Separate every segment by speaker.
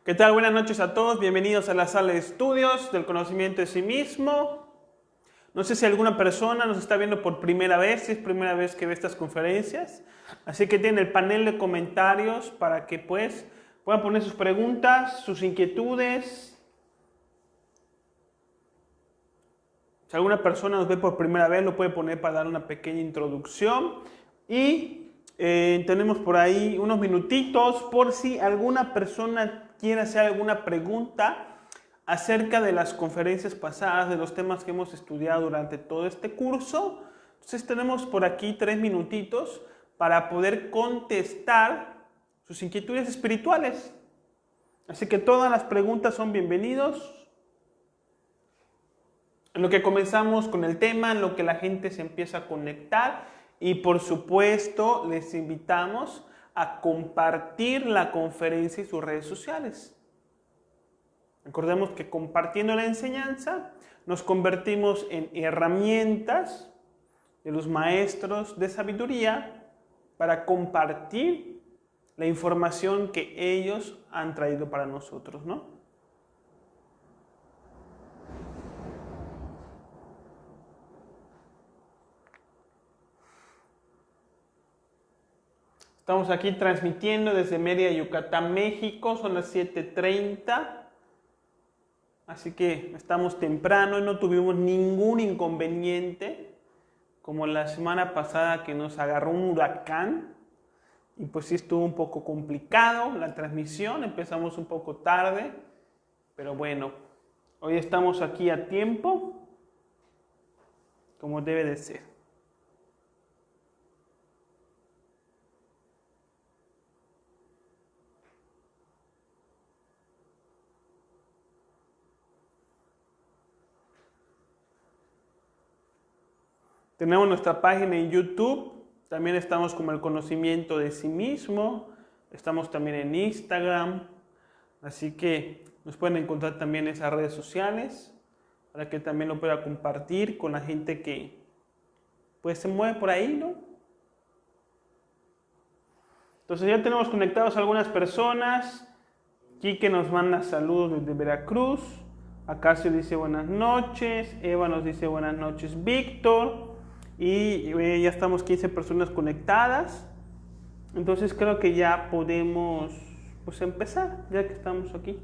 Speaker 1: ¿Qué tal? Buenas noches a todos. Bienvenidos a la sala de estudios del conocimiento de sí mismo. No sé si alguna persona nos está viendo por primera vez, si es primera vez que ve estas conferencias. Así que tienen el panel de comentarios para que pues puedan poner sus preguntas, sus inquietudes. Si alguna persona nos ve por primera vez, lo puede poner para dar una pequeña introducción. Y tenemos por ahí unos minutitos por si alguna persona quiere hacer alguna pregunta acerca de las conferencias pasadas, de los temas que hemos estudiado durante todo este curso. Entonces tenemos por aquí 3 minutitos para poder contestar sus inquietudes espirituales. Así que todas las preguntas son bienvenidos. En lo que comenzamos con el tema, en lo que la gente se empieza a conectar y por supuesto les invitamos a compartir la conferencia y sus redes sociales. Recordemos que compartiendo la enseñanza nos convertimos en herramientas de los maestros de sabiduría para compartir la información que ellos han traído para nosotros, ¿no? Estamos aquí transmitiendo desde Mérida, Yucatán, México. Son las 7:30. Así que estamos temprano y no tuvimos ningún inconveniente. Como la semana pasada que nos agarró un huracán. Y pues sí estuvo un poco complicado la transmisión. Empezamos un poco tarde. Pero bueno, hoy estamos aquí a tiempo. Como debe de ser. Tenemos nuestra página en YouTube, también estamos como el conocimiento de sí mismo, estamos también en Instagram, así que nos pueden encontrar también en esas redes sociales para que también lo pueda compartir con la gente que pues se mueve por ahí, ¿no? Entonces ya tenemos conectados a algunas personas. Quique nos manda saludos desde Veracruz, Acacio dice buenas noches, Eva nos dice buenas noches, Víctor. Y ya estamos 15 personas conectadas. Entonces creo que ya podemos pues empezar, ya que estamos aquí.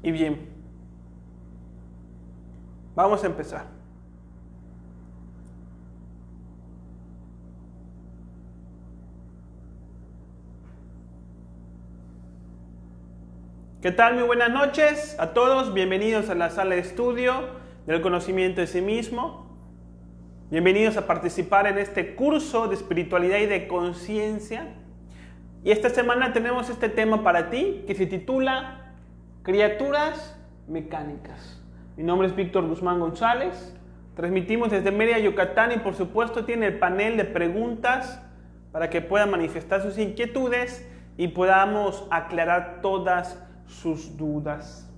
Speaker 1: Y bien. Vamos a empezar. ¿Qué tal? Muy buenas noches a todos. Bienvenidos a la sala de estudio del conocimiento de sí mismo. Bienvenidos a participar en este curso de espiritualidad y de conciencia. Y esta semana tenemos este tema para ti que se titula Criaturas Mecánicas. Mi nombre es Víctor Guzmán González, transmitimos desde Mérida, Yucatán y por supuesto tiene el panel de preguntas para que puedan manifestar sus inquietudes y podamos aclarar todas sus dudas.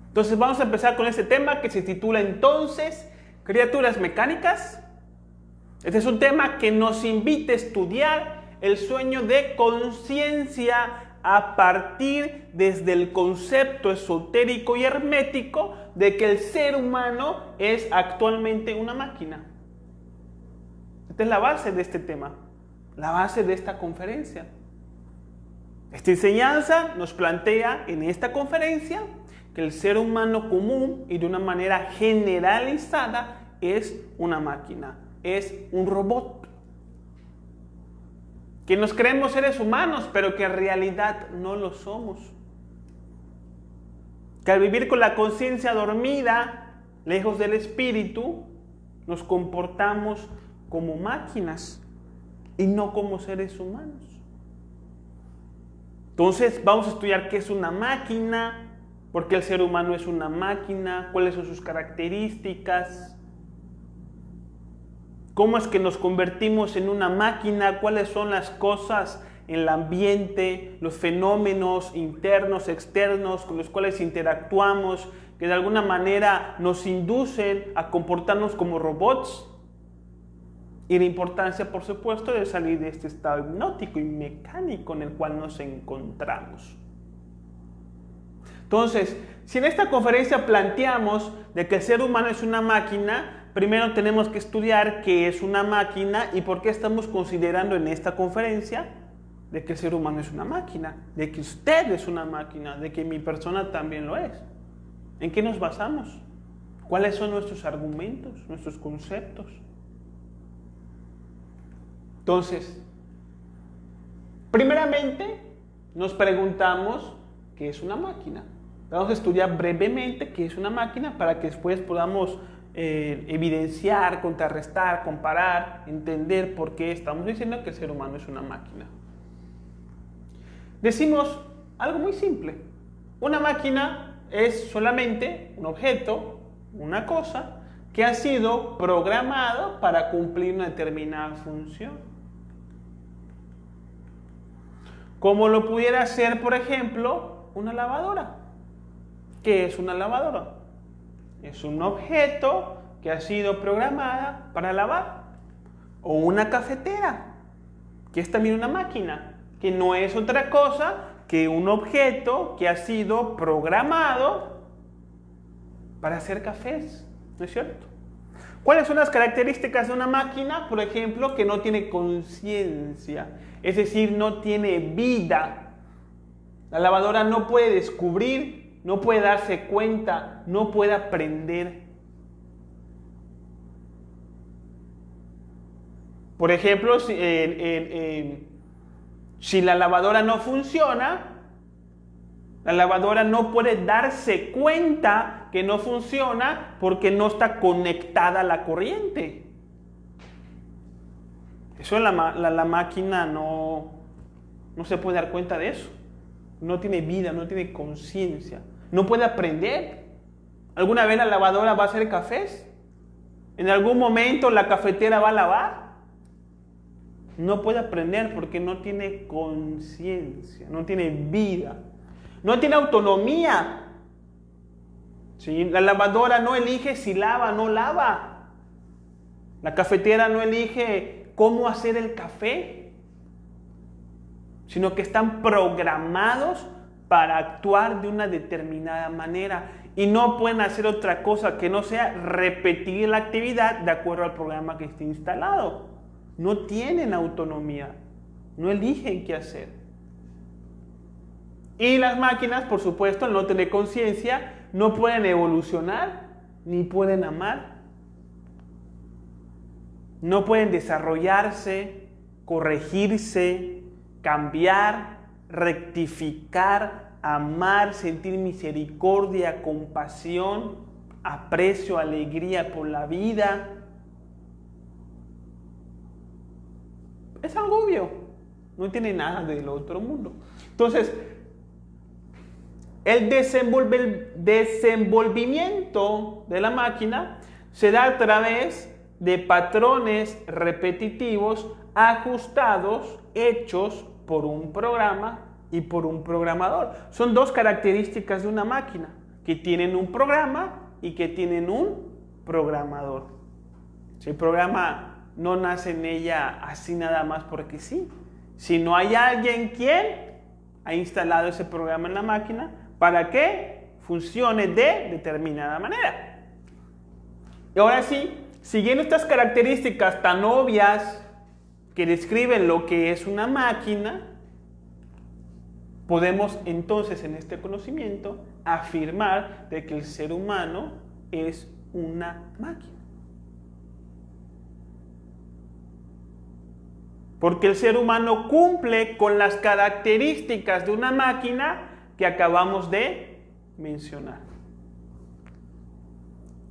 Speaker 1: Entonces vamos a empezar con este tema que se titula entonces Criaturas Mecánicas. Este es un tema que nos invita a estudiar el sueño de conciencia a partir desde el concepto esotérico y hermético de que el ser humano es actualmente una máquina. Esta es la base de este tema, la base de esta conferencia. Esta enseñanza nos plantea en esta conferencia que el ser humano común y de una manera generalizada es una máquina, es un robot. Que nos creemos seres humanos, pero que en realidad no lo somos. Que al vivir con la conciencia dormida, lejos del espíritu, nos comportamos como máquinas y no como seres humanos. Entonces vamos a estudiar qué es una máquina, por qué el ser humano es una máquina, cuáles son sus características. ¿Cómo es que nos convertimos en una máquina? ¿Cuáles son las cosas en el ambiente, los fenómenos internos, externos con los cuales interactuamos, que de alguna manera nos inducen a comportarnos como robots? Y la importancia, por supuesto, de salir de este estado hipnótico y mecánico en el cual nos encontramos. Entonces, si en esta conferencia planteamos de que el ser humano es una máquina, primero tenemos que estudiar qué es una máquina y por qué estamos considerando en esta conferencia de que el ser humano es una máquina, de que usted es una máquina, de que mi persona también lo es. ¿En qué nos basamos? ¿Cuáles son nuestros argumentos, nuestros conceptos? Entonces, primeramente nos preguntamos qué es una máquina. Vamos a estudiar brevemente qué es una máquina para que después podamos evidenciar, contrarrestar, comparar, entender por qué estamos diciendo que el ser humano es una máquina. Decimos algo muy simple. Una máquina es solamente un objeto, una cosa, que ha sido programado para cumplir una determinada función. Como lo pudiera ser, por ejemplo, una lavadora. ¿Qué es una lavadora? Es un objeto que ha sido programada para lavar. O una cafetera, que es también una máquina, que no es otra cosa que un objeto que ha sido programado para hacer cafés, ¿no es cierto? ¿Cuáles son las características de una máquina? Por ejemplo, que no tiene conciencia, es decir, no tiene vida. La lavadora no puede descubrir, no puede darse cuenta, no puede aprender. Por ejemplo, si la lavadora no funciona, la lavadora no puede darse cuenta que no funciona porque no está conectada a la corriente. Eso la máquina no se puede dar cuenta de eso. No tiene vida, no tiene conciencia. No puede aprender. ¿Alguna vez la lavadora va a hacer cafés? ¿En algún momento la cafetera va a lavar? No puede aprender porque no tiene conciencia, no tiene vida, no tiene autonomía. ¿Sí? La lavadora no elige si lava o no lava. La cafetera no elige cómo hacer el café, sino que están programados para actuar de una determinada manera y no pueden hacer otra cosa que no sea repetir la actividad de acuerdo al programa que esté instalado. No tienen autonomía, no eligen qué hacer. Y las máquinas, por supuesto, al no tener conciencia, no pueden evolucionar ni pueden amar. No pueden desarrollarse, corregirse, cambiar, rectificar, amar, sentir misericordia, compasión, aprecio, alegría por la vida. Es algo obvio, no tiene nada del otro mundo. Entonces, el desenvolvimiento de la máquina se da a través de patrones repetitivos ajustados, hechos por un programa y por un programador. Son dos características de una máquina, que tienen un programa y que tienen un programador. Si el programa no nace en ella así nada más porque sí, sino hay alguien quien ha instalado ese programa en la máquina para que funcione de determinada manera. Y ahora sí, siguiendo estas características tan obvias que describen lo que es una máquina, podemos entonces en este conocimiento afirmar de que el ser humano es una máquina. Porque el ser humano cumple con las características de una máquina que acabamos de mencionar.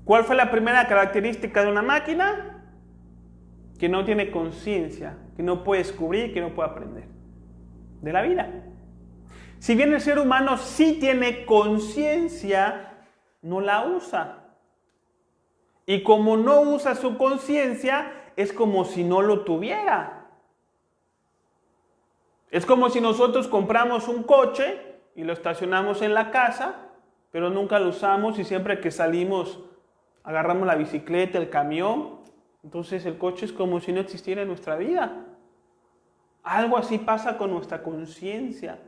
Speaker 1: ¿Cuál fue la primera característica de una máquina? Que no tiene conciencia, que no puede descubrir, que no puede aprender de la vida. Si bien el ser humano sí tiene conciencia, no la usa. Y como no usa su conciencia, es como si no lo tuviera. Es como si nosotros compramos un coche y lo estacionamos en la casa, pero nunca lo usamos y siempre que salimos agarramos la bicicleta, el camión. Entonces el coche es como si no existiera en nuestra vida. Algo así pasa con nuestra conciencia.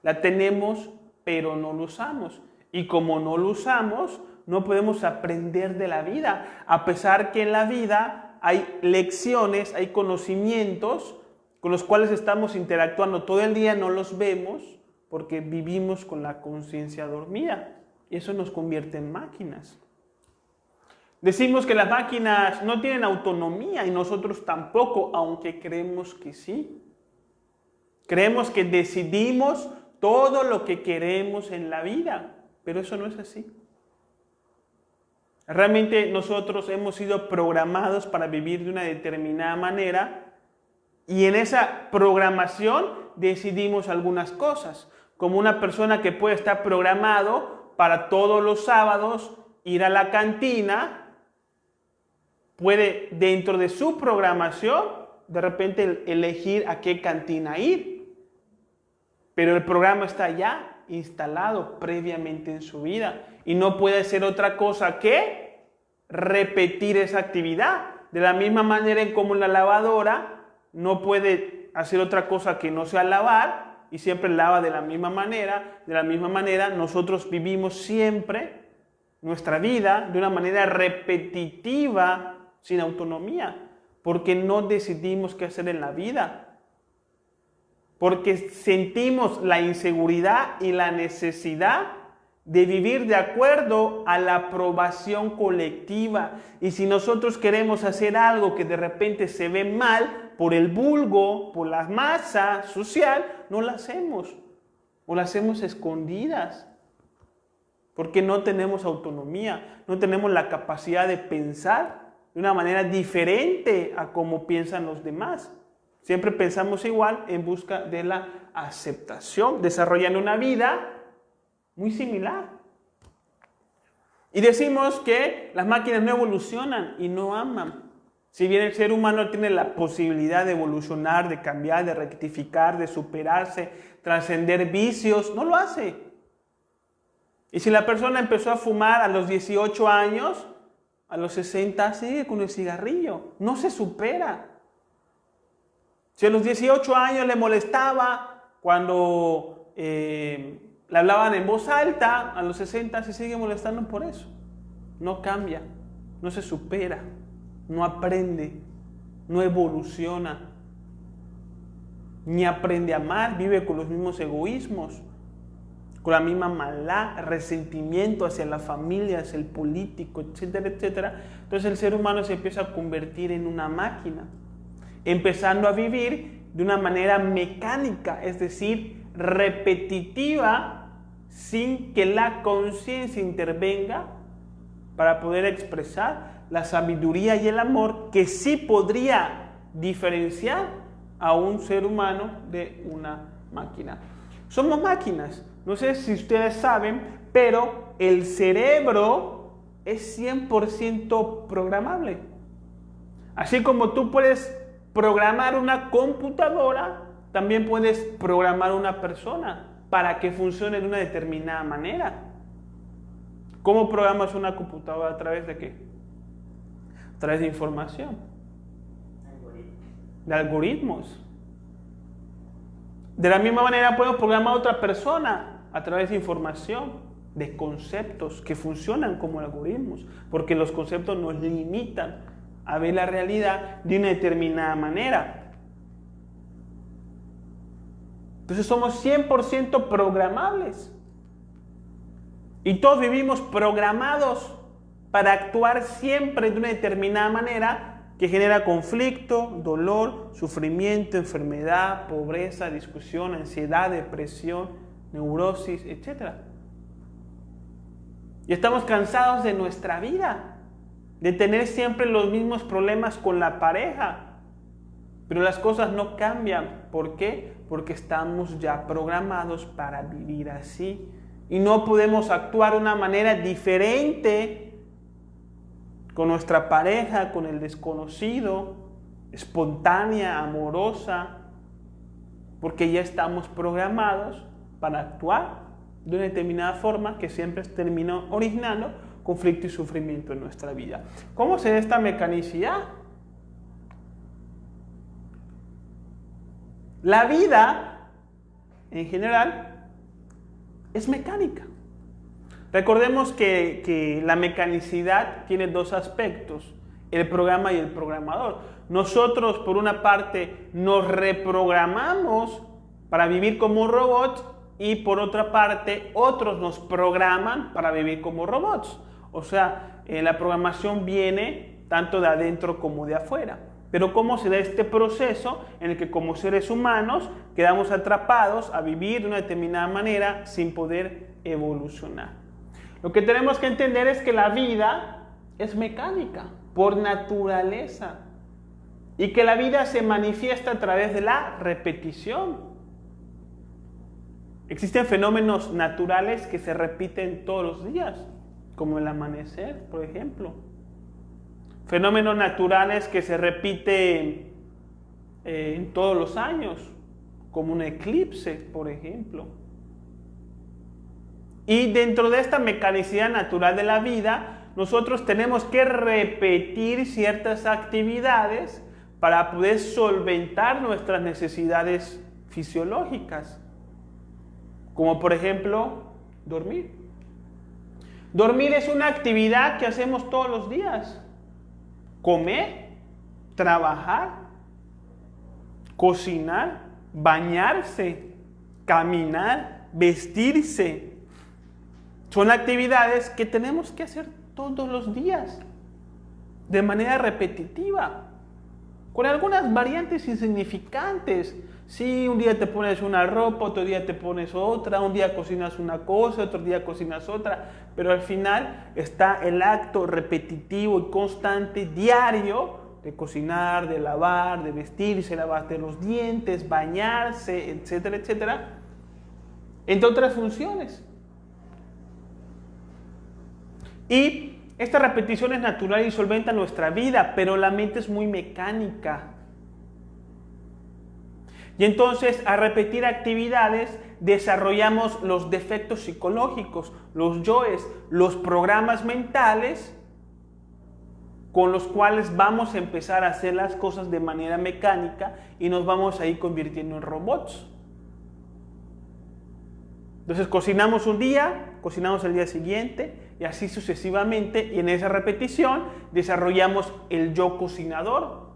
Speaker 1: La tenemos, pero no lo usamos. Y como no lo usamos, no podemos aprender de la vida. A pesar que en la vida hay lecciones, hay conocimientos con los cuales estamos interactuando todo el día, no los vemos porque vivimos con la conciencia dormida. Y eso nos convierte en máquinas. Decimos que las máquinas no tienen autonomía y nosotros tampoco, aunque creemos que sí. Creemos que decidimos todo lo que queremos en la vida, pero eso no es así. Realmente nosotros hemos sido programados para vivir de una determinada manera y en esa programación decidimos algunas cosas. Como una persona que puede estar programado para todos los sábados ir a la cantina, puede dentro de su programación de repente elegir a qué cantina ir. Pero el programa está ya instalado previamente en su vida y no puede hacer otra cosa que repetir esa actividad. De la misma manera en como la lavadora no puede hacer otra cosa que no sea lavar y siempre lava de la misma manera nosotros vivimos siempre nuestra vida de una manera repetitiva, sin autonomía, porque no decidimos qué hacer en la vida, porque sentimos la inseguridad y la necesidad de vivir de acuerdo a la aprobación colectiva. Y si nosotros queremos hacer algo que de repente se ve mal por el vulgo, por la masa social, no lo hacemos, o lo hacemos escondidas. Porque no tenemos autonomía, no tenemos la capacidad de pensar de una manera diferente a como piensan los demás. Siempre pensamos igual en busca de la aceptación, desarrollando una vida muy similar. Y decimos que las máquinas no evolucionan y no aman. Si bien el ser humano tiene la posibilidad de evolucionar, de cambiar, de rectificar, de superarse, trascender vicios, no lo hace. Y si la persona empezó a fumar a los 18 años, a los 60 sigue con el cigarrillo, no se supera. Si a los 18 años le molestaba cuando le hablaban en voz alta, a los 60 se sigue molestando por eso. No cambia, no se supera, no aprende, no evoluciona, ni aprende a amar, vive con los mismos egoísmos, con la misma maldad, resentimiento hacia la familia, hacia el político, etcétera, etcétera. Entonces el ser humano se empieza a convertir en una máquina, empezando a vivir de una manera mecánica, es decir, repetitiva, sin que la conciencia intervenga para poder expresar la sabiduría y el amor que sí podría diferenciar a un ser humano de una máquina. Somos máquinas. No sé si ustedes saben, pero el cerebro es 100% programable. Así como tú puedes programar una computadora, también puedes programar una persona para que funcione de una determinada manera. ¿Cómo programas una computadora? ¿A través de qué? A través de información. De algoritmos. De la misma manera podemos programar a otra persona a través de información, de conceptos que funcionan como algoritmos, porque los conceptos nos limitan a ver la realidad de una determinada manera. Entonces somos 100% programables. Y todos vivimos programados para actuar siempre de una determinada manera que genera conflicto, dolor, sufrimiento, enfermedad, pobreza, discusión, ansiedad, depresión, neurosis, etc. Y estamos cansados de nuestra vida, de tener siempre los mismos problemas con la pareja. Pero las cosas no cambian. ¿Por qué? Porque estamos ya programados para vivir así. Y no podemos actuar de una manera diferente con nuestra pareja, con el desconocido, espontánea, amorosa, porque ya estamos programados para actuar de una determinada forma que siempre termina originando conflicto y sufrimiento en nuestra vida. ¿Cómo se da esta mecanicidad? La vida, en general, es mecánica. Recordemos que la mecanicidad tiene dos aspectos, el programa y el programador. Nosotros, por una parte, nos reprogramamos para vivir como robots y por otra parte, otros nos programan para vivir como robots. O sea, la programación viene tanto de adentro como de afuera. Pero ¿cómo se da este proceso en el que como seres humanos quedamos atrapados a vivir de una determinada manera sin poder evolucionar? Lo que tenemos que entender es que la vida es mecánica, por naturaleza, y que la vida se manifiesta a través de la repetición. Existen fenómenos naturales que se repiten todos los días, como el amanecer, por ejemplo. Fenómenos naturales que se repiten en todos los años, como un eclipse, por ejemplo. Y dentro de esta mecanicidad natural de la vida, nosotros tenemos que repetir ciertas actividades para poder solventar nuestras necesidades fisiológicas, como por ejemplo, dormir. Dormir es una actividad que hacemos todos los días. Comer, trabajar, cocinar, bañarse, caminar, vestirse. Son actividades que tenemos que hacer todos los días, de manera repetitiva, con algunas variantes insignificantes. Sí, un día te pones una ropa, otro día te pones otra, un día cocinas una cosa, otro día cocinas otra, pero al final está el acto repetitivo y constante, diario, de cocinar, de lavar, de vestirse, lavarse los dientes, bañarse, etcétera, etcétera, entre otras funciones. Y esta repetición es natural y solventa nuestra vida, pero la mente es muy mecánica. Y entonces, al repetir actividades, desarrollamos los defectos psicológicos, los yoes, los programas mentales con los cuales vamos a empezar a hacer las cosas de manera mecánica y nos vamos a ir convirtiendo en robots. Entonces, cocinamos un día, cocinamos el día siguiente y así sucesivamente, y en esa repetición desarrollamos el yo cocinador,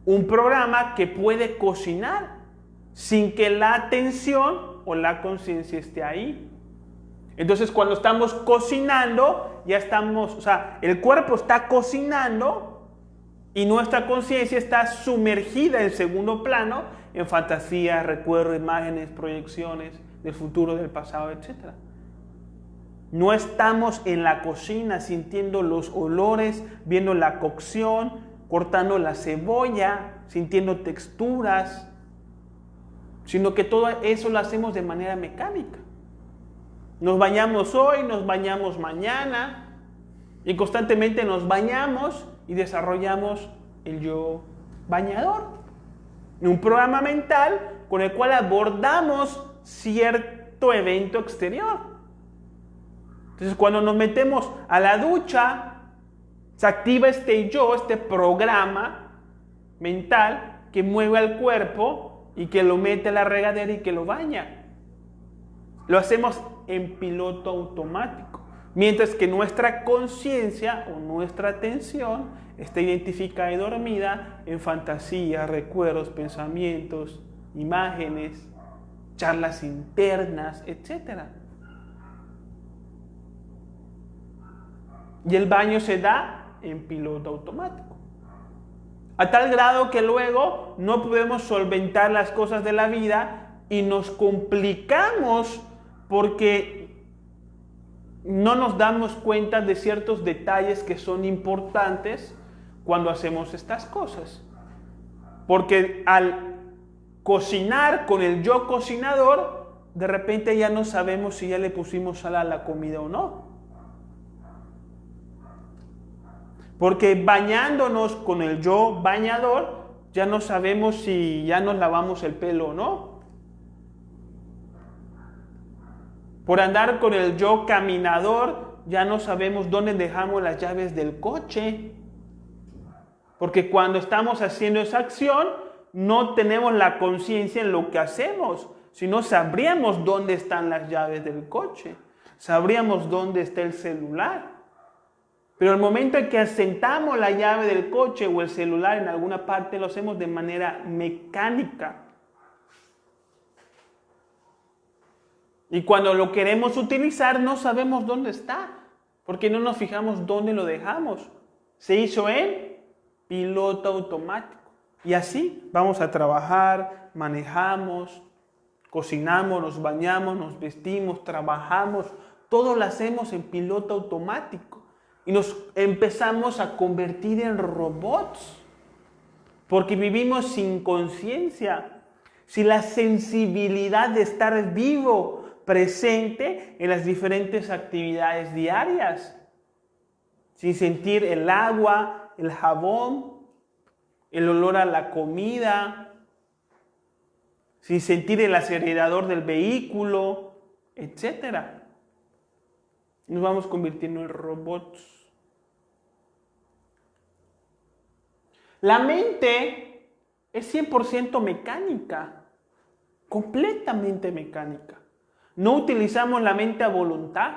Speaker 1: un programa que puede cocinar sin que la atención o la conciencia esté ahí. Entonces, cuando estamos cocinando, ya estamos, o sea, el cuerpo está cocinando y nuestra conciencia está sumergida en segundo plano en fantasías, recuerdos, imágenes, proyecciones del futuro, del pasado, etc. No estamos en la cocina sintiendo los olores, viendo la cocción, cortando la cebolla, sintiendo texturas, sino que todo eso lo hacemos de manera mecánica. Nos bañamos hoy, nos bañamos mañana, y constantemente nos bañamos y desarrollamos el yo bañador. Un programa mental con el cual abordamos cierto evento exterior. Entonces, cuando nos metemos a la ducha, se activa este yo, este programa mental que mueve al cuerpo y que lo mete a la regadera y que lo baña. Lo hacemos en piloto automático, mientras que nuestra conciencia o nuestra atención está identificada y dormida en fantasías, recuerdos, pensamientos, imágenes, charlas internas, etc. Y el baño se da en piloto automático. A tal grado que luego no podemos solventar las cosas de la vida y nos complicamos porque no nos damos cuenta de ciertos detalles que son importantes cuando hacemos estas cosas. Porque al cocinar con el yo cocinador, de repente ya no sabemos si ya le pusimos sal a la comida o no. Porque bañándonos con el yo bañador, ya no sabemos si ya nos lavamos el pelo o no. Por andar con el yo caminador, ya no sabemos dónde dejamos las llaves del coche. Porque cuando estamos haciendo esa acción, no tenemos la conciencia en lo que hacemos. Si no, sabríamos dónde están las llaves del coche. Sabríamos dónde está el celular. Pero el momento en que asentamos la llave del coche o el celular en alguna parte, lo hacemos de manera mecánica. Y cuando lo queremos utilizar, no sabemos dónde está, porque no nos fijamos dónde lo dejamos. Se hizo en piloto automático. Y así vamos a trabajar, manejamos, cocinamos, nos bañamos, nos vestimos, trabajamos. Todo lo hacemos en piloto automático. Y nos empezamos a convertir en robots. Porque vivimos sin conciencia, sin la sensibilidad de estar vivo, presente en las diferentes actividades diarias. Sin sentir el agua, el jabón, el olor a la comida. Sin sentir el acelerador del vehículo, etc. Nos vamos convirtiendo en robots. La mente es 100% mecánica, completamente mecánica. No utilizamos la mente a voluntad.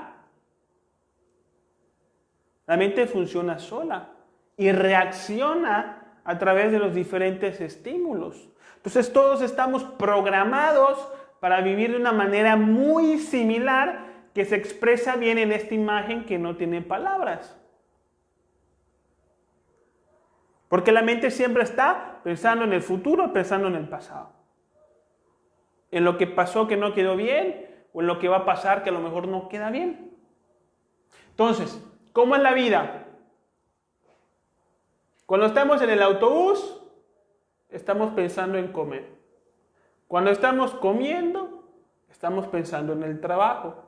Speaker 1: La mente funciona sola y reacciona a través de los diferentes estímulos. Entonces todos estamos programados para vivir de una manera muy similar que se expresa bien en esta imagen que no tiene palabras. Porque la mente siempre está pensando en el futuro, pensando en el pasado. En lo que pasó que no quedó bien, o en lo que va a pasar que a lo mejor no queda bien. Entonces, ¿cómo es la vida? Cuando estamos en el autobús, estamos pensando en comer. Cuando estamos comiendo, estamos pensando en el trabajo.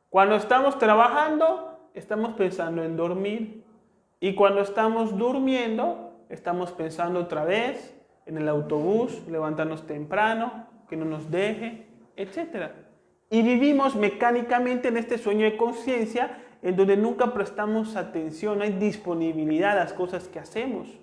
Speaker 1: Cuando estamos trabajando, estamos pensando en dormir. Y cuando estamos durmiendo, estamos pensando otra vez en el autobús, levantarnos temprano, que no nos deje, etc. Y vivimos mecánicamente en este sueño de conciencia en donde nunca prestamos atención, no hay disponibilidad a las cosas que hacemos.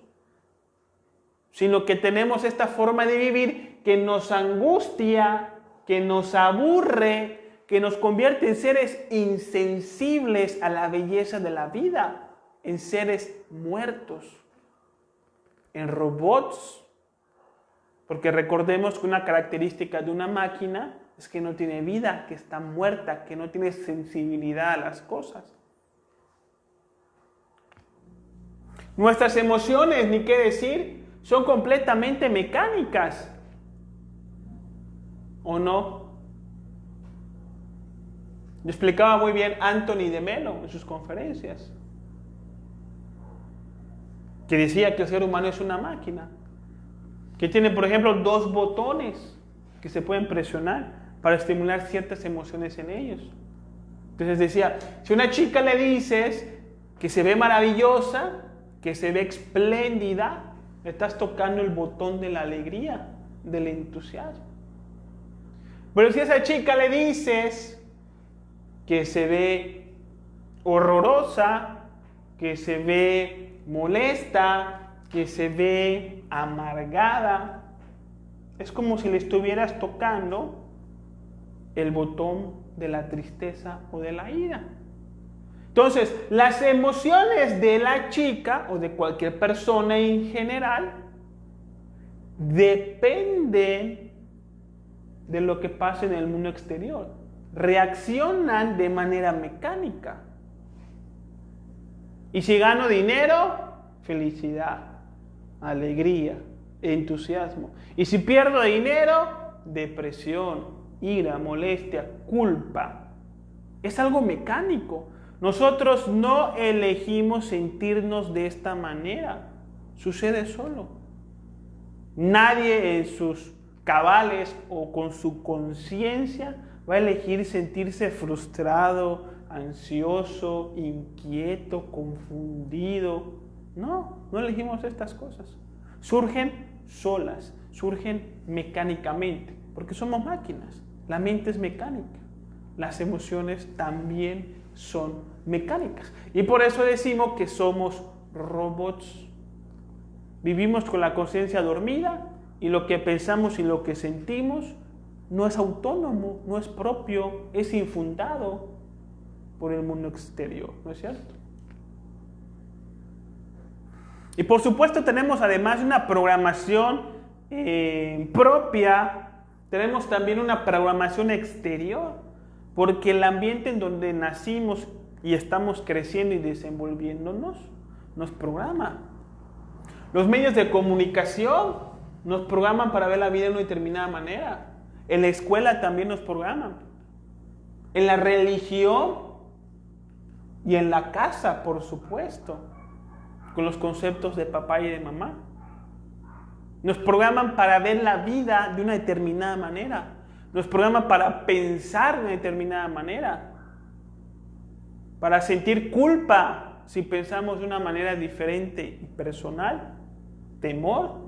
Speaker 1: Sino que tenemos esta forma de vivir que nos angustia, que nos aburre, que nos convierte en seres insensibles a la belleza de la vida, en seres muertos, en robots. Porque recordemos que una característica de una máquina es que no tiene vida, que está muerta, que no tiene sensibilidad a las cosas. Nuestras emociones, ni qué decir, son completamente mecánicas. ¿O no? Lo explicaba muy bien Anthony de Melo en sus conferencias. Que decía que el ser humano es una máquina. Que tiene, por ejemplo, 2 botones que se pueden presionar para estimular ciertas emociones en ellos. Entonces decía, si a una chica le dices que se ve maravillosa, que se ve espléndida, le estás tocando el botón de la alegría, del entusiasmo. Pero si a esa chica le dices que se ve horrorosa, que se ve molesta, que se ve amargada, es como si le estuvieras tocando el botón de la tristeza o de la ira. Entonces, las emociones de la chica o de cualquier persona en general dependen de lo que pasa en el mundo exterior. Reaccionan de manera mecánica. Y si gano dinero, felicidad, alegría, entusiasmo. Y si pierdo dinero, depresión, ira, molestia, culpa. Es algo mecánico. Nosotros no elegimos sentirnos de esta manera. Sucede solo. Nadie en sus cabales o con su conciencia va a elegir sentirse frustrado, ansioso, inquieto, confundido, No elegimos estas cosas. Surgen solas, surgen mecánicamente, porque somos máquinas. La mente es mecánica. Las emociones también son mecánicas. Y por eso decimos que somos robots. Vivimos con la conciencia dormida y lo que pensamos y lo que sentimos no es autónomo, no es propio, es infundado por el mundo exterior, ¿no es cierto? Y por supuesto tenemos además una programación propia, tenemos también una programación exterior, porque el ambiente en donde nacimos y estamos creciendo y desenvolviéndonos nos programa. Los medios de comunicación nos programan para ver la vida de una determinada manera. En la escuela también nos programan. En la religión y en la casa, por supuesto, con los conceptos de papá y de mamá. Nos programan para ver la vida de una determinada manera. Nos programan para pensar de una determinada manera. Para sentir culpa si pensamos de una manera diferente y personal. Temor.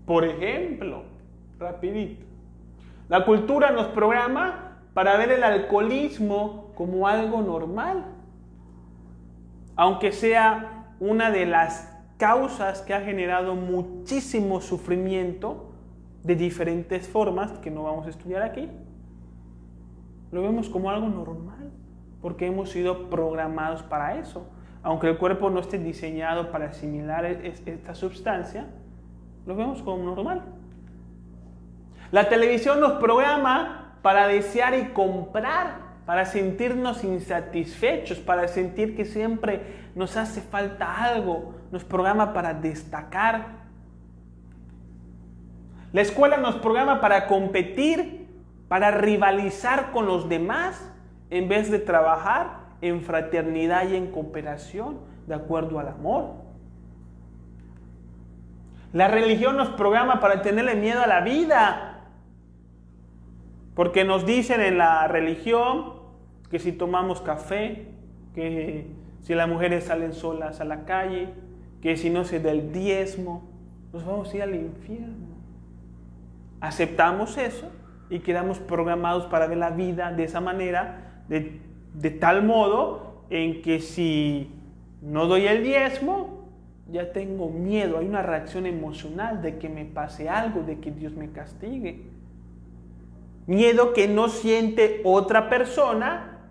Speaker 1: Por ejemplo, rapidito, la cultura nos programa para ver el alcoholismo como algo normal, aunque sea una de las causas que ha generado muchísimo sufrimiento de diferentes formas que no vamos a estudiar aquí. Lo vemos como algo normal, porque hemos sido programados para eso. Aunque el cuerpo no esté diseñado para asimilar esta sustancia, lo vemos como normal. La televisión nos programa para desear y comprar, para sentirnos insatisfechos, para sentir que siempre nos hace falta algo. Nos programa para destacar. La escuela nos programa para competir, para rivalizar con los demás, en vez de trabajar en fraternidad y en cooperación, de acuerdo al amor. La religión nos programa para tenerle miedo a la vida, porque nos dicen en la religión que si tomamos café, que si las mujeres salen solas a la calle, que si no se da el diezmo, nos vamos a ir al infierno. Aceptamos eso y quedamos programados para ver la vida de esa manera, de tal modo en que si no doy el diezmo, ya tengo miedo, hay una reacción emocional de que me pase algo, de que Dios me castigue. Miedo que no siente otra persona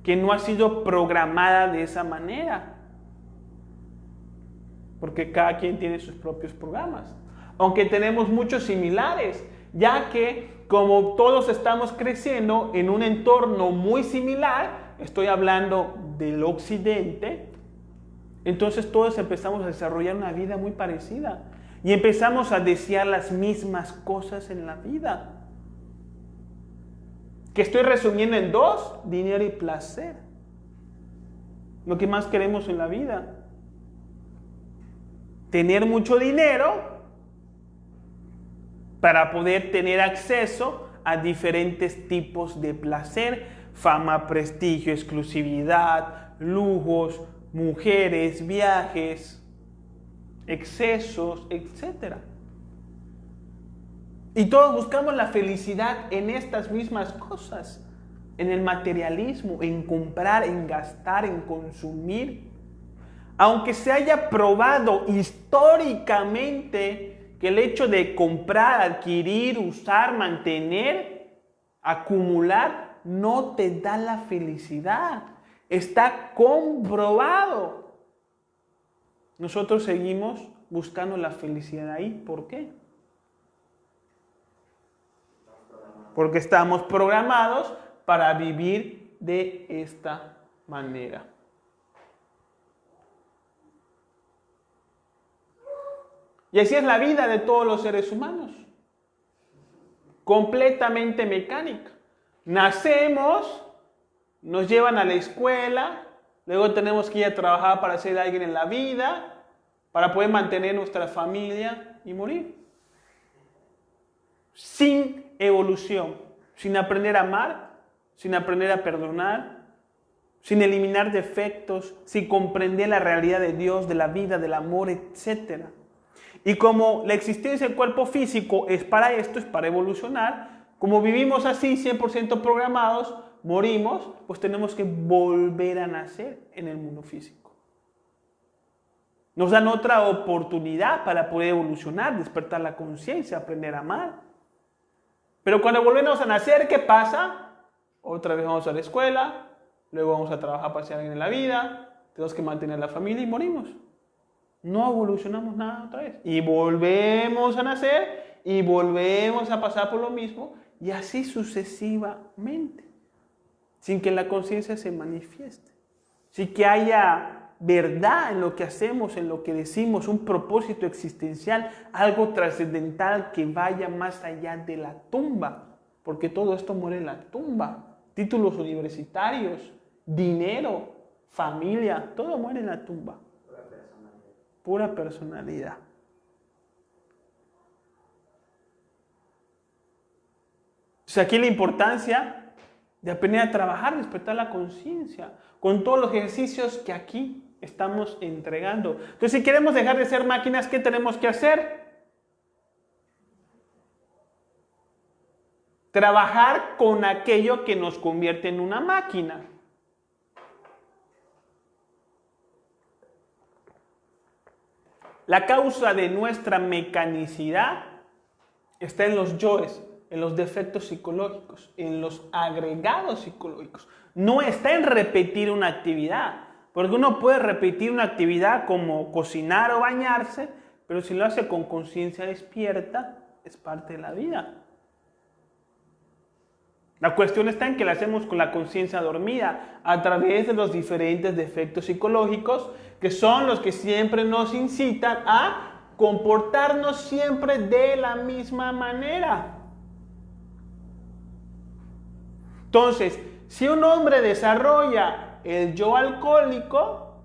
Speaker 1: que no ha sido programada de esa manera. Porque cada quien tiene sus propios programas. Aunque tenemos muchos similares, ya que como todos estamos creciendo en un entorno muy similar, estoy hablando del occidente, entonces todos empezamos a desarrollar una vida muy parecida y empezamos a desear las mismas cosas en la vida. Que estoy resumiendo en dos: dinero y placer. Lo que más queremos en la vida. Tener mucho dinero para poder tener acceso a diferentes tipos de placer, fama, prestigio, exclusividad, lujos, mujeres, viajes, excesos, etc. Y todos buscamos la felicidad en estas mismas cosas, en el materialismo, en comprar, en gastar, en consumir. Aunque se haya probado históricamente que el hecho de comprar, adquirir, usar, mantener, acumular, no te da la felicidad. Está comprobado. Nosotros seguimos buscando la felicidad ahí. ¿Por qué? Porque estamos programados para vivir de esta manera. Y así es la vida de todos los seres humanos. Completamente mecánica. Nacemos, nos llevan a la escuela, luego tenemos que ir a trabajar para ser alguien en la vida, para poder mantener nuestra familia y morir. Sin evolución, sin aprender a amar, sin aprender a perdonar, sin eliminar defectos, sin comprender la realidad de Dios, de la vida, del amor, etc. Y como la existencia del cuerpo físico es para esto, es para evolucionar, como vivimos así 100% programados, morimos, pues tenemos que volver a nacer en el mundo físico. Nos dan otra oportunidad para poder evolucionar, despertar la conciencia, aprender a amar. Pero cuando volvemos a nacer, ¿qué pasa? Otra vez vamos a la escuela, luego vamos a trabajar para ser alguien en la vida, tenemos que mantener la familia y morimos. No evolucionamos nada otra vez. Y volvemos a nacer y volvemos a pasar por lo mismo y así sucesivamente, sin que la conciencia se manifieste, sin que haya verdad en lo que hacemos, en lo que decimos, un propósito existencial, algo trascendental que vaya más allá de la tumba, porque todo esto muere en la tumba. Títulos universitarios, dinero, familia, todo muere en la tumba. Pura personalidad. Entonces aquí la importancia de aprender a trabajar, despertar la conciencia, con todos los ejercicios que aquí estamos entregando. Entonces, si queremos dejar de ser máquinas, ¿qué tenemos que hacer? Trabajar con aquello que nos convierte en una máquina. La causa de nuestra mecanicidad está en los yoes, en los defectos psicológicos, en los agregados psicológicos. No está en repetir una actividad, porque uno puede repetir una actividad como cocinar o bañarse, pero si lo hace con conciencia despierta, es parte de la vida. La cuestión está en que la hacemos con la conciencia dormida, a través de los diferentes defectos psicológicos, que son los que siempre nos incitan a comportarnos siempre de la misma manera. Entonces, si un hombre desarrolla el yo alcohólico,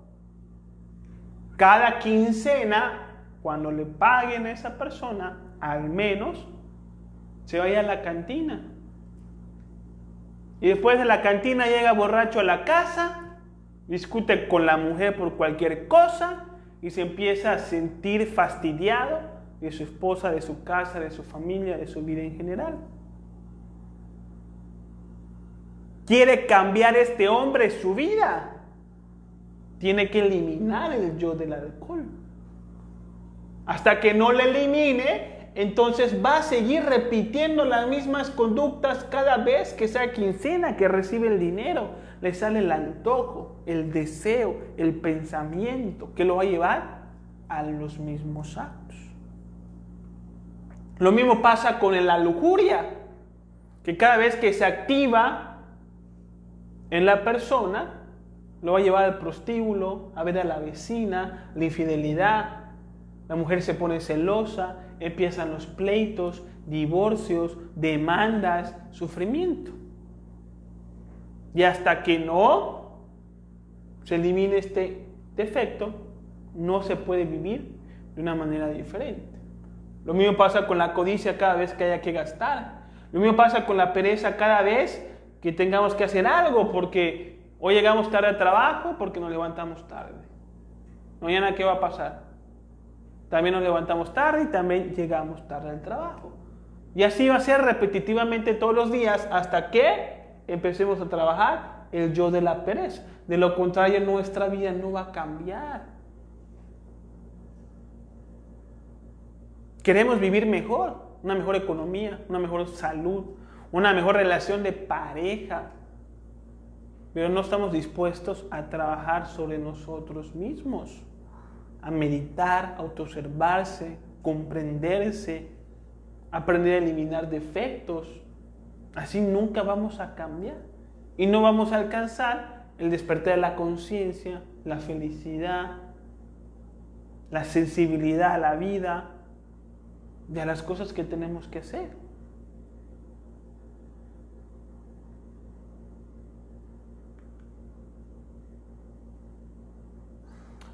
Speaker 1: cada quincena, cuando le paguen a esa persona, al menos se vaya a la cantina. Y después de la cantina llega borracho a la casa, discute con la mujer por cualquier cosa y se empieza a sentir fastidiado de su esposa, de su casa, de su familia, de su vida en general. ¿Quiere cambiar este hombre su vida? Tiene que eliminar el yo del alcohol. Hasta que no lo elimine, entonces va a seguir repitiendo las mismas conductas cada vez que sea quincena, que recibe el dinero. Le sale el antojo, el deseo, el pensamiento, que lo va a llevar a los mismos actos. Lo mismo pasa con la lujuria, que cada vez que se activa en la persona, lo va a llevar al prostíbulo, a ver a la vecina, la infidelidad. La mujer se pone celosa, empiezan los pleitos, divorcios, demandas, sufrimiento. Y hasta que no se elimine este defecto, no se puede vivir de una manera diferente. Lo mismo pasa con la codicia cada vez que haya que gastar. Lo mismo pasa con la pereza cada vez que tengamos que hacer algo, porque hoy llegamos tarde al trabajo porque nos levantamos tarde. Mañana, ¿qué va a pasar? También nos levantamos tarde y también llegamos tarde al trabajo. Y así va a ser repetitivamente todos los días hasta que empecemos a trabajar el yo de la pereza. De lo contrario, nuestra vida no va a cambiar. Queremos vivir mejor, una mejor economía, una mejor salud, una mejor relación de pareja, pero no estamos dispuestos a trabajar sobre nosotros mismos, a meditar, a autoobservarse, comprenderse, aprender a eliminar defectos. Así nunca vamos a cambiar y no vamos a alcanzar el despertar de la conciencia, la felicidad, la sensibilidad a la vida, de las cosas que tenemos que hacer.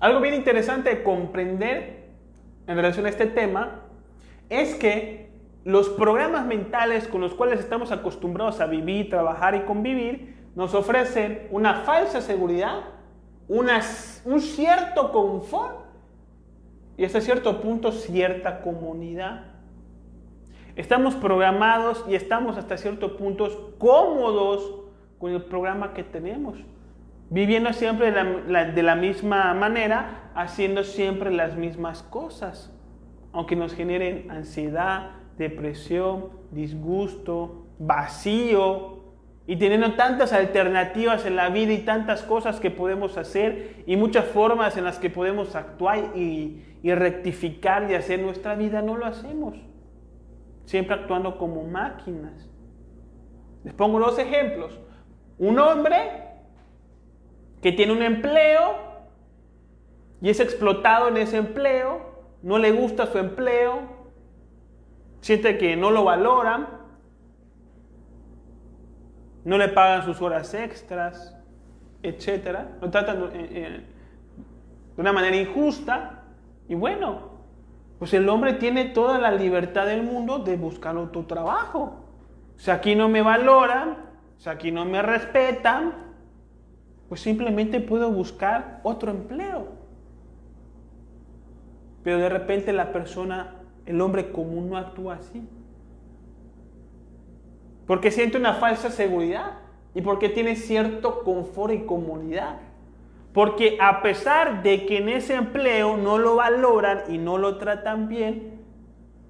Speaker 1: Algo bien interesante de comprender en relación a este tema es que los programas mentales con los cuales estamos acostumbrados a vivir, trabajar y convivir nos ofrecen una falsa seguridad, un cierto confort y hasta cierto punto cierta comodidad. Estamos programados y estamos hasta cierto punto cómodos con el programa que tenemos, viviendo siempre de la misma manera, haciendo siempre las mismas cosas, aunque nos generen ansiedad, depresión, disgusto, vacío, y teniendo tantas alternativas en la vida y tantas cosas que podemos hacer y muchas formas en las que podemos actuar y rectificar y hacer nuestra vida, no lo hacemos. Siempre actuando como máquinas. Les pongo dos ejemplos. Un hombre que tiene un empleo y es explotado en ese empleo, no le gusta su empleo, siente que no lo valoran, no le pagan sus horas extras, etc. Lo tratan de una manera injusta. Y bueno, pues el hombre tiene toda la libertad del mundo de buscar otro trabajo. Si aquí no me valoran, si aquí no me respetan, pues simplemente puedo buscar otro empleo. Pero de repente el hombre común no actúa así. Porque siente una falsa seguridad y porque tiene cierto confort y comodidad. Porque a pesar de que en ese empleo no lo valoran y no lo tratan bien,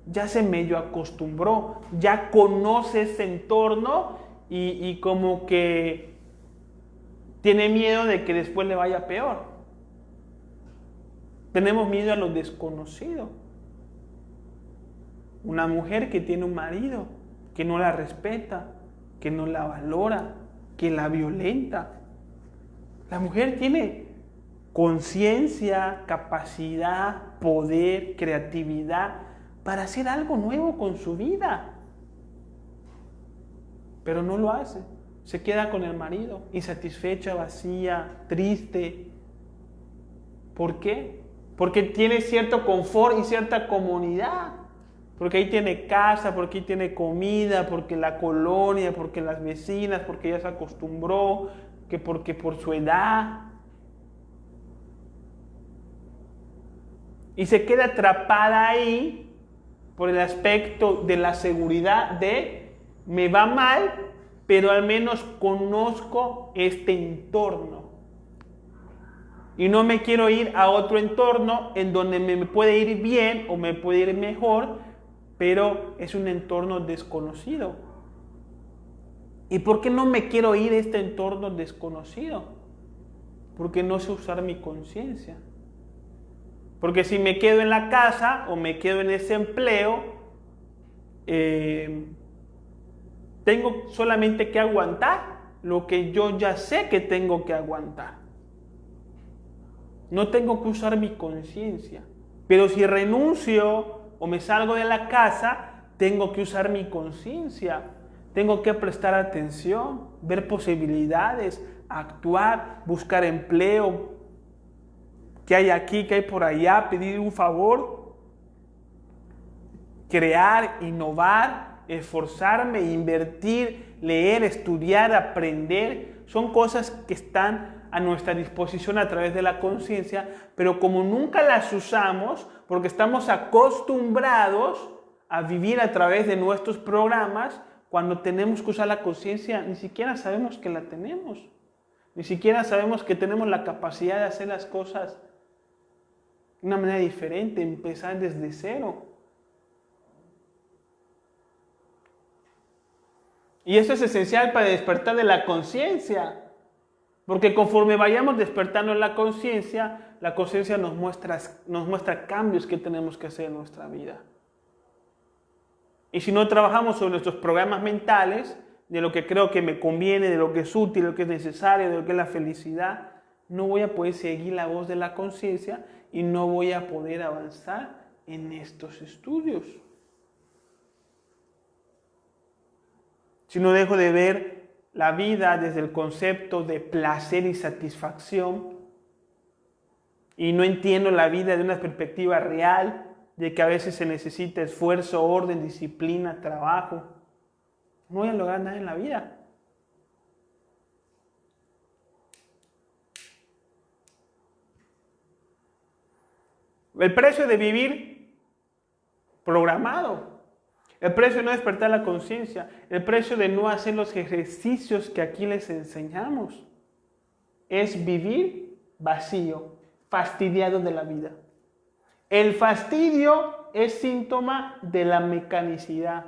Speaker 1: ya se medio acostumbró, ya conoce ese entorno y como que tiene miedo de que después le vaya peor. Tenemos miedo a lo desconocido. Una mujer que tiene un marido que no la respeta, que no la valora, que la violenta. La mujer tiene conciencia, capacidad, poder, creatividad para hacer algo nuevo con su vida. Pero no lo hace. Se queda con el marido, insatisfecha, vacía, triste. ¿Por qué? Porque tiene cierto confort y cierta comodidad. Porque ahí tiene casa, porque ahí tiene comida, porque la colonia, porque las vecinas, porque ya se acostumbró, porque por su edad. Y se queda atrapada ahí por el aspecto de la seguridad de me va mal, pero al menos conozco este entorno. Y no me quiero ir a otro entorno en donde me puede ir bien o me puede ir mejor, pero es un entorno desconocido. ¿Y por qué no me quiero ir a este entorno desconocido? Porque no sé usar mi conciencia. Porque si me quedo en la casa o me quedo en ese empleo, tengo solamente que aguantar lo que yo ya sé que tengo que aguantar. No tengo que usar mi conciencia. Pero si renuncio o me salgo de la casa, tengo que usar mi conciencia. Tengo que prestar atención, ver posibilidades, actuar, buscar empleo. ¿Qué hay aquí? ¿Qué hay por allá? Pedir un favor. Crear, innovar, esforzarme, invertir, leer, estudiar, aprender. Son cosas que están a nuestra disposición a través de la conciencia, pero como nunca las usamos, porque estamos acostumbrados a vivir a través de nuestros programas, cuando tenemos que usar la conciencia, ni siquiera sabemos que la tenemos. Ni siquiera sabemos que tenemos la capacidad de hacer las cosas de una manera diferente, empezar desde cero. Y eso es esencial para despertar de la conciencia. Porque conforme vayamos despertando en la conciencia nos muestra cambios que tenemos que hacer en nuestra vida. Y si no trabajamos sobre nuestros programas mentales, de lo que creo que me conviene, de lo que es útil, de lo que es necesario, de lo que es la felicidad, no voy a poder seguir la voz de la conciencia y no voy a poder avanzar en estos estudios. Si no dejo de ver la vida desde el concepto de placer y satisfacción y no entiendo la vida de una perspectiva real, de que a veces se necesita esfuerzo, orden, disciplina, trabajo, no voy a lograr nada en la vida. El precio de vivir programado. El precio de no despertar la conciencia. El precio de no hacer los ejercicios que aquí les enseñamos. Es vivir vacío, fastidiado de la vida. El fastidio es síntoma de la mecanicidad.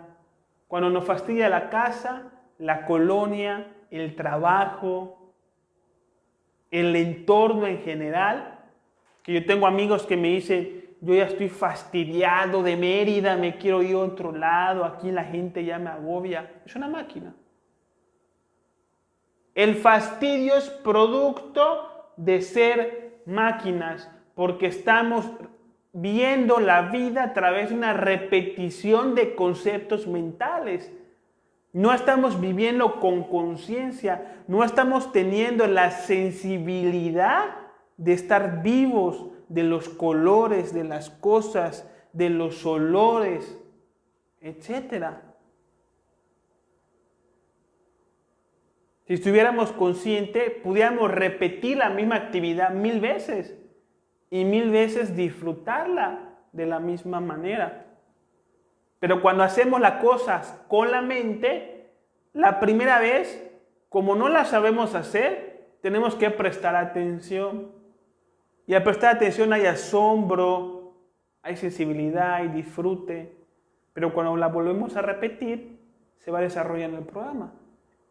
Speaker 1: Cuando nos fastidia la casa, la colonia, el trabajo, el entorno en general, que yo tengo amigos que me dicen, yo ya estoy fastidiado de Mérida, me quiero ir a otro lado, aquí la gente ya me agobia. Es una máquina. El fastidio es producto de ser máquinas, porque estamos viendo la vida a través de una repetición de conceptos mentales. No estamos viviendo con conciencia, no estamos teniendo la sensibilidad de estar vivos, de los colores, de las cosas, de los olores, etc. Si estuviéramos conscientes, pudiéramos repetir la misma actividad 1000 veces y 1000 veces disfrutarla de la misma manera. Pero cuando hacemos las cosas con la mente, la primera vez, como no la sabemos hacer, tenemos que prestar atención. Y al prestar atención hay asombro, hay sensibilidad, hay disfrute. Pero cuando la volvemos a repetir, se va desarrollando el programa.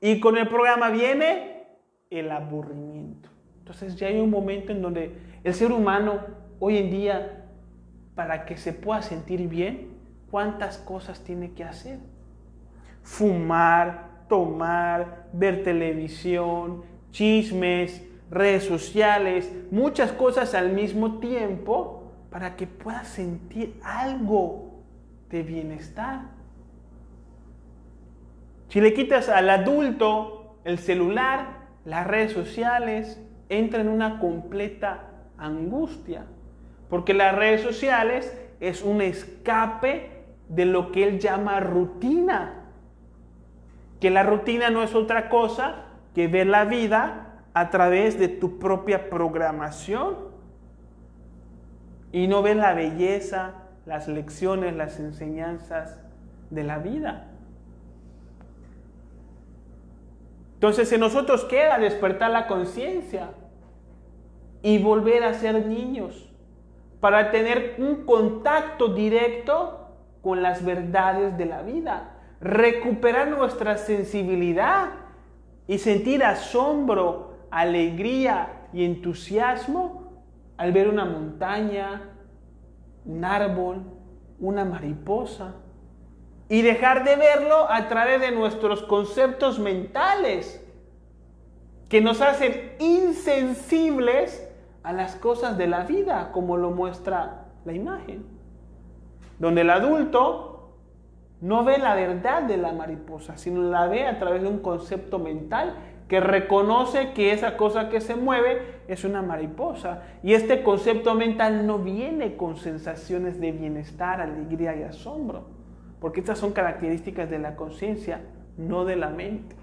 Speaker 1: Y con el programa viene el aburrimiento. Entonces ya hay un momento en donde el ser humano hoy en día, para que se pueda sentir bien, ¿cuántas cosas tiene que hacer? Fumar, tomar, ver televisión, chismes, redes sociales, muchas cosas al mismo tiempo para que pueda sentir algo de bienestar. Si le quitas al adulto el celular, las redes sociales, entra en una completa angustia, porque las redes sociales es un escape de lo que él llama rutina, que la rutina no es otra cosa que ver la vida a través de tu propia programación y no ver la belleza, las lecciones, las enseñanzas de la vida. Entonces en nosotros queda despertar la conciencia y volver a ser niños para tener un contacto directo con las verdades de la vida, recuperar nuestra sensibilidad y sentir asombro, alegría y entusiasmo al ver una montaña, un árbol, una mariposa, y dejar de verlo a través de nuestros conceptos mentales que nos hacen insensibles a las cosas de la vida, como lo muestra la imagen, donde el adulto no ve la verdad de la mariposa, sino la ve a través de un concepto mental que reconoce que esa cosa que se mueve es una mariposa. Y este concepto mental no viene con sensaciones de bienestar, alegría y asombro, porque estas son características de la conciencia, no de la mente.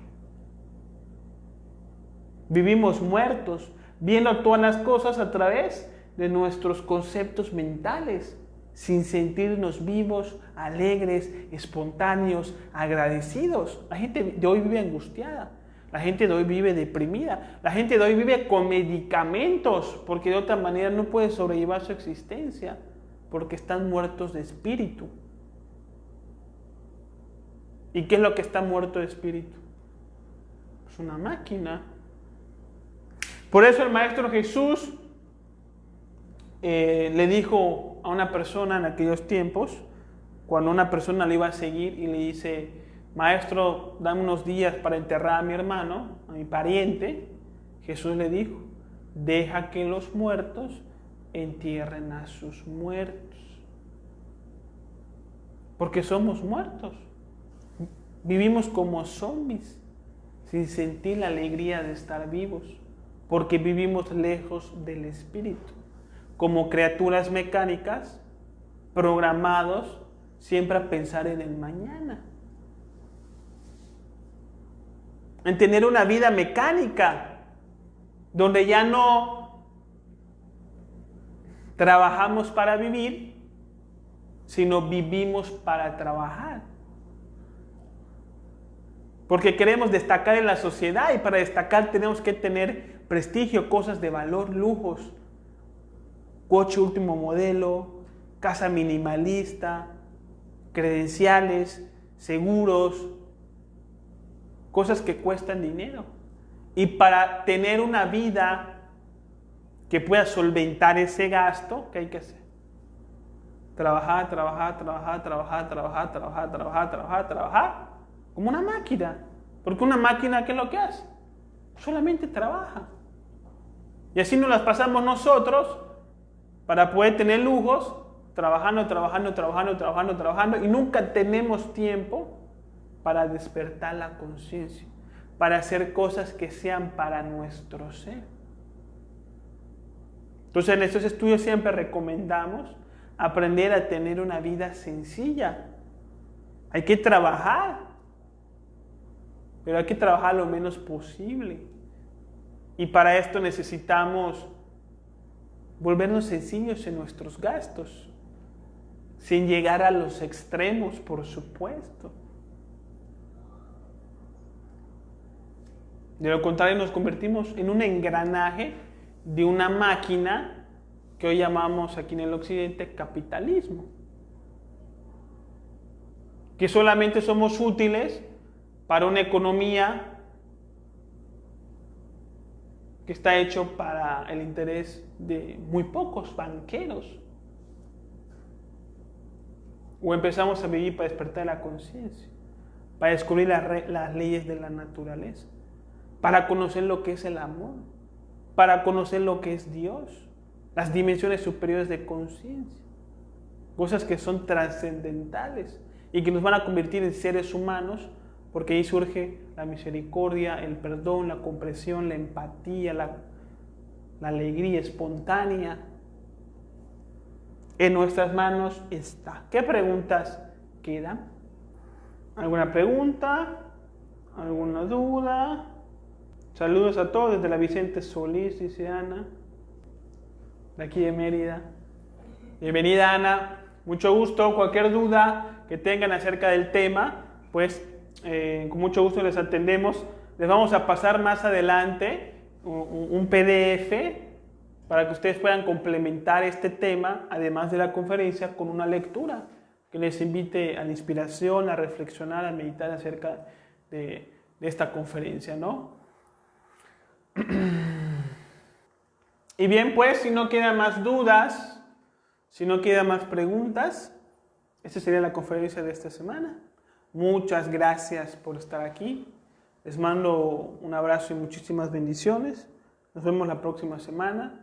Speaker 1: Vivimos muertos, viendo todas las cosas a través de nuestros conceptos mentales, sin sentirnos vivos, alegres, espontáneos, agradecidos. La gente de hoy vive angustiada. La gente de hoy vive deprimida. La gente de hoy vive con medicamentos porque de otra manera no puede sobrellevar su existencia porque están muertos de espíritu. ¿Y qué es lo que está muerto de espíritu? Es una máquina. Por eso el Maestro Jesús le dijo a una persona en aquellos tiempos, cuando una persona le iba a seguir y le dice: Maestro, dame unos días para enterrar a mi hermano, a mi pariente. Jesús le dijo: deja que los muertos entierren a sus muertos. Porque somos muertos. Vivimos como zombies, sin sentir la alegría de estar vivos, porque vivimos lejos del espíritu, como criaturas mecánicas, programados siempre a pensar en el mañana, en tener una vida mecánica, donde ya no trabajamos para vivir, sino vivimos para trabajar. Porque queremos destacar en la sociedad y para destacar tenemos que tener prestigio, cosas de valor, lujos, coche último modelo, casa minimalista, credenciales, seguros, cosas que cuestan dinero. Y para tener una vida que pueda solventar ese gasto, ¿qué hay que hacer? Trabajar, trabajar, trabajar, trabajar, trabajar, trabajar, trabajar, trabajar, trabajar, como una máquina. Porque una máquina, ¿qué es lo que hace? Solamente trabaja. Y así nos las pasamos nosotros para poder tener lujos, trabajando, trabajando, trabajando, trabajando, trabajando, y nunca tenemos tiempo para despertar la conciencia, para hacer cosas que sean para nuestro ser. Entonces en estos estudios siempre recomendamos aprender a tener una vida sencilla. Hay que trabajar, pero hay que trabajar lo menos posible. Y para esto necesitamos volvernos sencillos en nuestros gastos, sin llegar a los extremos, por supuesto. De lo contrario, nos convertimos en un engranaje de una máquina que hoy llamamos aquí en el occidente capitalismo. Que solamente somos útiles para una economía que está hecho para el interés de muy pocos banqueros. O empezamos a vivir para despertar la conciencia, para descubrir las leyes de la naturaleza, para conocer lo que es el amor, para conocer lo que es Dios, las dimensiones superiores de conciencia, cosas que son trascendentales y que nos van a convertir en seres humanos, porque ahí surge la misericordia, el perdón, la comprensión, la empatía, la alegría espontánea. En nuestras manos está. ¿Qué preguntas quedan? ¿Alguna pregunta? ¿Alguna duda? Saludos a todos desde la Vicente Solís, dice Ana, de aquí de Mérida. Bienvenida, Ana. Mucho gusto. Cualquier duda que tengan acerca del tema, pues con mucho gusto les atendemos. Les vamos a pasar más adelante un PDF para que ustedes puedan complementar este tema, además de la conferencia, con una lectura que les invite a la inspiración, a reflexionar, a meditar acerca de esta conferencia, ¿no? Y bien, pues, si no quedan más dudas, si no quedan más preguntas, esta sería la conferencia de esta semana. Muchas gracias por estar aquí. Les mando un abrazo y muchísimas bendiciones. Nos vemos la próxima semana.